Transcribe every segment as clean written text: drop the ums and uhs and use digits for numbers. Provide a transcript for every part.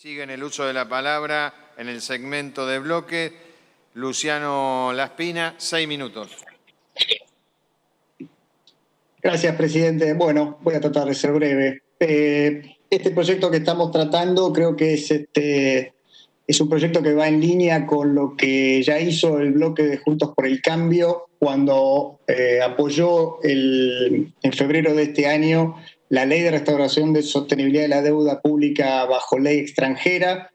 Siguen el uso de la palabra en el segmento de bloque. Luciano Laspina, 6 minutos. Gracias, presidente. Bueno, voy a tratar de ser breve. Este proyecto que estamos tratando creo que es un proyecto que va en línea con lo que ya hizo el bloque de Juntos por el Cambio cuando apoyó en febrero de este año la Ley de Restauración de Sostenibilidad de la Deuda Pública bajo ley extranjera,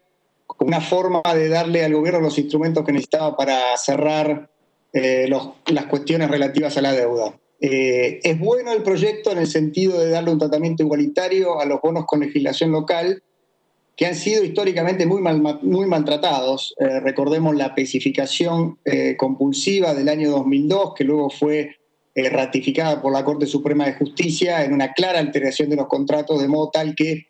como una forma de darle al gobierno los instrumentos que necesitaba para cerrar las cuestiones relativas a la deuda. Es bueno el proyecto en el sentido de darle un tratamiento igualitario a los bonos con legislación local, que han sido históricamente muy maltratados. Recordemos la especificación compulsiva del año 2002, que luego fue ratificada por la Corte Suprema de Justicia en una clara alteración de los contratos, de modo tal que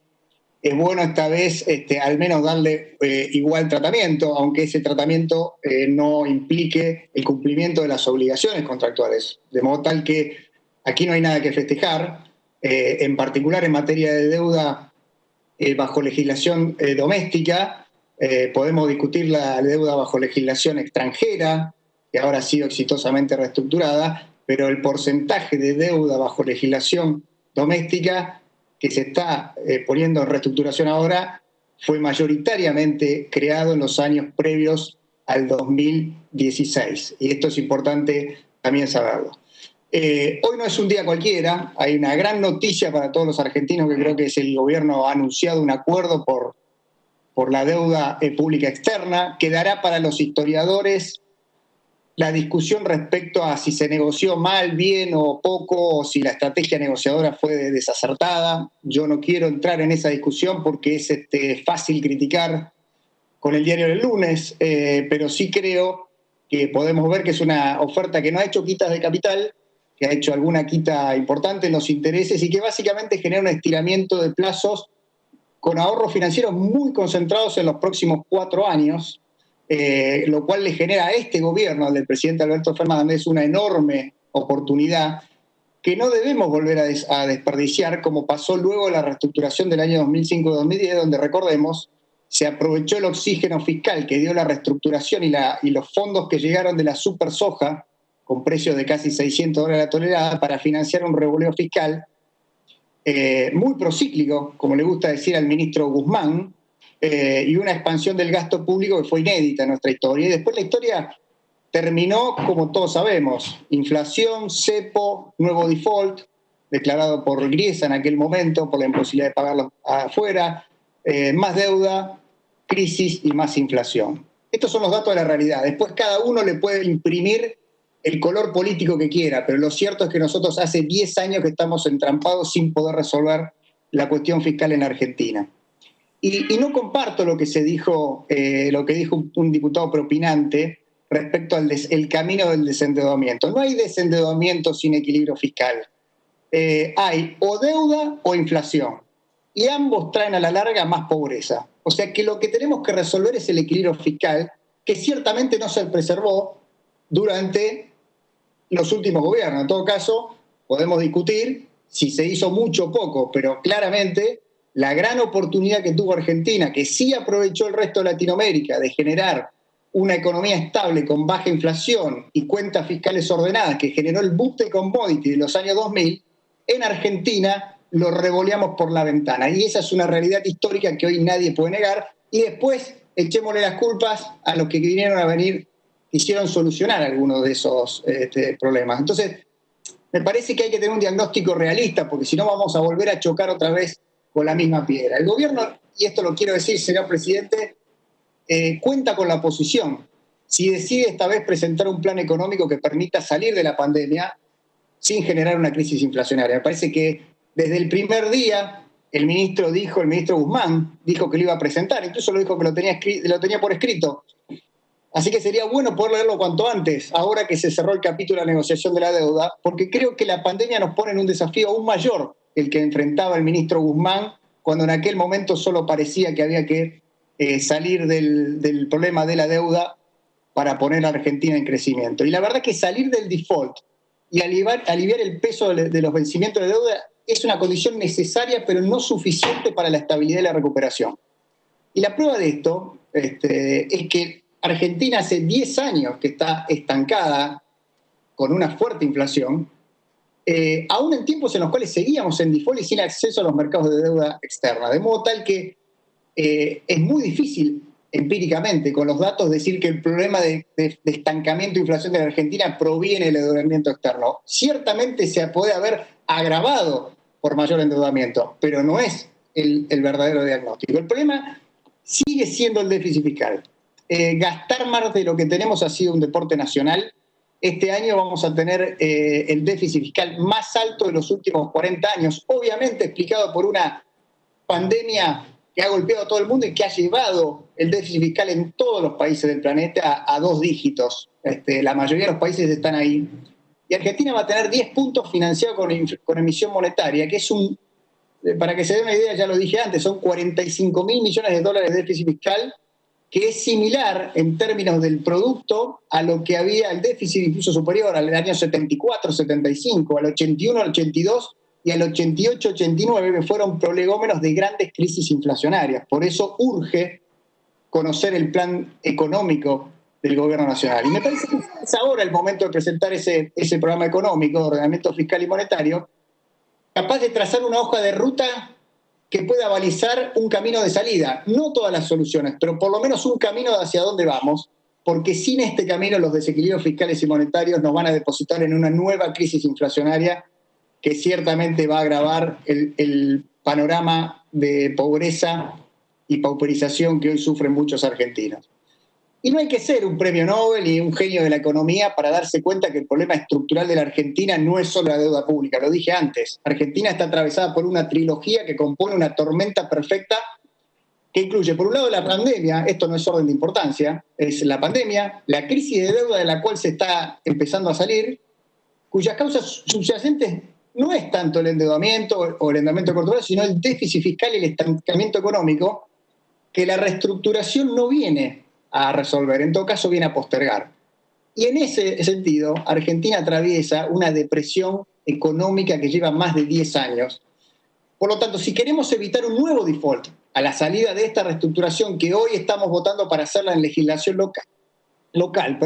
es bueno esta vez al menos darle igual tratamiento, aunque ese tratamiento no implique el cumplimiento de las obligaciones contractuales. De modo tal que aquí no hay nada que festejar, en particular en materia de deuda bajo legislación doméstica. Podemos discutir la deuda bajo legislación extranjera, que ahora ha sido exitosamente reestructurada, pero el porcentaje de deuda bajo legislación doméstica que se está poniendo en reestructuración ahora fue mayoritariamente creado en los años previos al 2016. Y esto es importante también saberlo. Hoy no es un día cualquiera, hay una gran noticia para todos los argentinos, que creo que es el gobierno ha anunciado un acuerdo por la deuda pública externa, que dará para los historiadores la discusión respecto a si se negoció mal, bien o poco, o si la estrategia negociadora fue desacertada. Yo no quiero entrar en esa discusión porque es fácil criticar con el diario del lunes, pero sí creo que podemos ver que es una oferta que no ha hecho quitas de capital, que ha hecho alguna quita importante en los intereses y que básicamente genera un estiramiento de plazos con ahorros financieros muy concentrados en los próximos 4 años, lo cual le genera a este gobierno, al del presidente Alberto Fernández, una enorme oportunidad que no debemos volver a desperdiciar, como pasó luego de la reestructuración del año 2005-2010, donde, recordemos, se aprovechó el oxígeno fiscal que dio la reestructuración y los fondos que llegaron de la super soja, con precios de casi $600 la tonelada, para financiar un revoleo fiscal muy procíclico, como le gusta decir al ministro Guzmán, y una expansión del gasto público que fue inédita en nuestra historia. Y después la historia terminó, como todos sabemos, inflación, cepo, nuevo default, declarado por Griesa en aquel momento, por la imposibilidad de pagarlo afuera, más deuda, crisis y más inflación. Estos son los datos de la realidad. Después cada uno le puede imprimir el color político que quiera, pero lo cierto es que nosotros hace 10 años que estamos entrampados sin poder resolver la cuestión fiscal en Argentina. Y no comparto lo que dijo un diputado propinante respecto al camino del desendeudamiento. No hay desendeudamiento sin equilibrio fiscal. Hay o deuda o inflación. Y ambos traen a la larga más pobreza. O sea que lo que tenemos que resolver es el equilibrio fiscal, que ciertamente no se preservó durante los últimos gobiernos. En todo caso, podemos discutir si se hizo mucho o poco, pero claramente la gran oportunidad que tuvo Argentina, que sí aprovechó el resto de Latinoamérica de generar una economía estable con baja inflación y cuentas fiscales ordenadas, que generó el boom de commodity de los años 2000, en Argentina lo revoleamos por la ventana. Y esa es una realidad histórica que hoy nadie puede negar. Y después echémosle las culpas a los que quisieron solucionar algunos de esos problemas. Entonces, me parece que hay que tener un diagnóstico realista, porque si no vamos a volver a chocar otra vez con la misma piedra. El gobierno, y esto lo quiero decir, señor presidente, cuenta con la oposición. Si decide esta vez presentar un plan económico que permita salir de la pandemia sin generar una crisis inflacionaria. Me parece que desde el primer día el ministro Guzmán dijo que lo iba a presentar, incluso lo dijo que lo tenía por escrito. Así que sería bueno poder leerlo cuanto antes, ahora que se cerró el capítulo de la negociación de la deuda, porque creo que la pandemia nos pone en un desafío aún mayor el que enfrentaba el ministro Guzmán, cuando en aquel momento solo parecía que había que salir del problema de la deuda para poner a Argentina en crecimiento. Y la verdad es que salir del default y aliviar el peso de los vencimientos de deuda es una condición necesaria, pero no suficiente para la estabilidad y la recuperación. Y la prueba de esto es que Argentina hace 10 años que está estancada con una fuerte inflación, aún en tiempos en los cuales seguíamos en default y sin acceso a los mercados de deuda externa. De modo tal que es muy difícil empíricamente con los datos decir que el problema de estancamiento e inflación de la Argentina proviene del endeudamiento externo. Ciertamente se puede haber agravado por mayor endeudamiento, pero no es el verdadero diagnóstico. El problema sigue siendo el déficit fiscal. Gastar más de lo que tenemos ha sido un deporte nacional. Este año vamos a tener el déficit fiscal más alto de los últimos 40 años, obviamente explicado por una pandemia que ha golpeado a todo el mundo y que ha llevado el déficit fiscal en todos los países del planeta a 2 dígitos. La mayoría de los países están ahí. Y Argentina va a tener 10 puntos financiados con emisión monetaria, que es para que se dé una idea, ya lo dije antes, son 45.000 millones de dólares de déficit fiscal, que es similar en términos del producto a lo que había el déficit incluso superior al año 74, 75, al 81, al 82 y al 88, 89, que fueron prolegómenos de grandes crisis inflacionarias. Por eso urge conocer el plan económico del gobierno nacional. Y me parece que es ahora el momento de presentar ese programa económico, de ordenamiento fiscal y monetario, capaz de trazar una hoja de ruta que pueda balizar un camino de salida. No todas las soluciones, pero por lo menos un camino hacia dónde vamos, porque sin este camino los desequilibrios fiscales y monetarios nos van a depositar en una nueva crisis inflacionaria que ciertamente va a agravar el panorama de pobreza y pauperización que hoy sufren muchos argentinos. Y no hay que ser un premio Nobel y un genio de la economía para darse cuenta que el problema estructural de la Argentina no es solo la deuda pública, lo dije antes. Argentina está atravesada por una trilogía que compone una tormenta perfecta que incluye, por un lado, la pandemia, esto no es orden de importancia, es la pandemia, la crisis de deuda de la cual se está empezando a salir, cuyas causas subyacentes no es tanto el endeudamiento o el endeudamiento corporal, sino el déficit fiscal y el estancamiento económico, que la reestructuración no viene a resolver, en todo caso viene a postergar. Y en ese sentido, Argentina atraviesa una depresión económica que lleva más de 10 años. Por lo tanto, si queremos evitar un nuevo default a la salida de esta reestructuración que hoy estamos votando para hacerla en legislación local,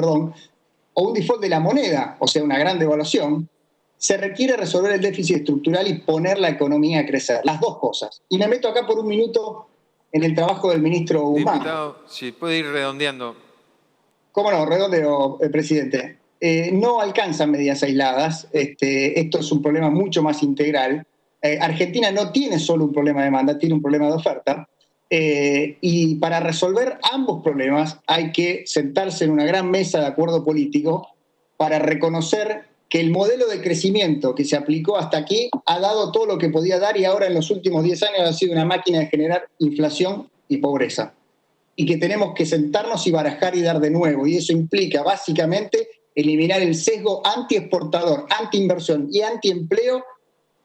o un default de la moneda, o sea, una gran devaluación, se requiere resolver el déficit estructural y poner la economía a crecer. Las dos cosas. Y me meto acá por un minuto en el trabajo del ministro Guzmán. Diputado, si puede ir redondeando. ¿Cómo no? Redondeo, presidente. No alcanzan medidas aisladas. Esto es un problema mucho más integral. Argentina no tiene solo un problema de demanda, tiene un problema de oferta. Y para resolver ambos problemas hay que sentarse en una gran mesa de acuerdo político para reconocer que el modelo de crecimiento que se aplicó hasta aquí ha dado todo lo que podía dar y ahora en los últimos 10 años ha sido una máquina de generar inflación y pobreza. Y que tenemos que sentarnos y barajar y dar de nuevo. Y eso implica básicamente eliminar el sesgo anti-exportador, anti-inversión y anti-empleo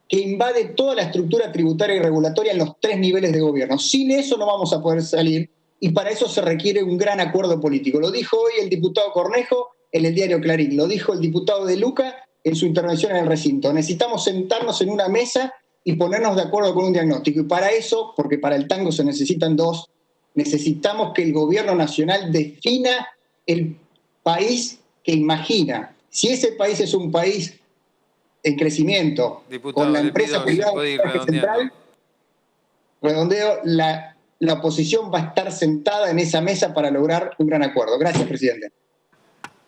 que invade toda la estructura tributaria y regulatoria en los 3 niveles de gobierno. Sin eso no vamos a poder salir y para eso se requiere un gran acuerdo político. Lo dijo hoy el diputado Cornejo en el diario Clarín, lo dijo el diputado De Luca en su intervención en el recinto. Necesitamos sentarnos en una mesa y ponernos de acuerdo con un diagnóstico. Y para eso, porque para el tango se necesitan 2, necesitamos que el gobierno nacional defina el país que imagina. Si ese país es un país en crecimiento, diputado, con la empresa privada central, redondeo, la oposición va a estar sentada en esa mesa para lograr un gran acuerdo. Gracias, presidente.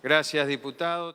Gracias, diputado.